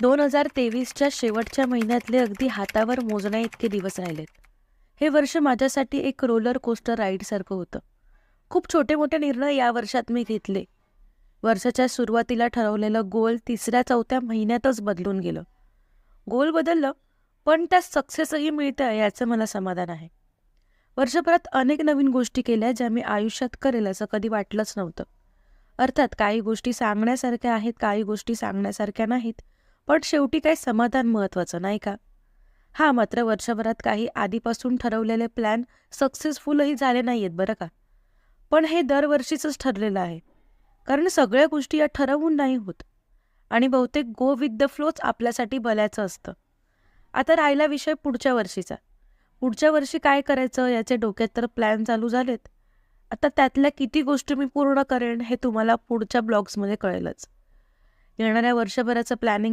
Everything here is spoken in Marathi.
2023च्या शेवटच्या महिन्यातले अगदी हातावर मोजण्याइतके दिवस राहिलेत. हे वर्ष माझ्यासाठी एक रोलर कोस्टर राईडसारखं होतं. खूप छोटे-मोठे निर्णय या वर्षात मी घेतले. वर्षाच्या सुरुवातीला ठरवलेलं गोल 3ऱ्या-4थ्या महिन्यातच बदलून गेलं. गोल बदललं, पण त्यात सक्सेसही मिळतंय याचं मला समाधान आहे. वर्षभरात अनेक नवीन गोष्टी केल्या ज्या मी आयुष्यात करेल असं कधी वाटलंच नव्हतं. अर्थात काही गोष्टी सांगण्यासारख्या आहेत, काही गोष्टी सांगण्यासारख्या नाहीत. पण शेवटी काय समाधान महत्त्वाचं, नाही का? हां, मात्र वर्षभरात काही आधीपासून ठरवलेले प्लॅन सक्सेसफुलही झाले नाहीयेत बरं का. पण हे दरवर्षीचंच ठरलेलं आहे. कारण सगळ्या गोष्टी या ठरवून नाही होत. आणि बहुतेक गो विथ द फ्लोच आपल्यासाठी भल्याचं असतं. आता राहिला विषय पुढच्या वर्षीचा. पुढच्या वर्षी काय करायचं याचे डोक्यात तर प्लॅन चालू झालेत. आता त्यातल्या किती गोष्टी मी पूर्ण करेन हे तुम्हाला पुढच्या ब्लॉग्समध्ये कळेलच. येणाऱ्या वर्षभराचं प्लॅनिंग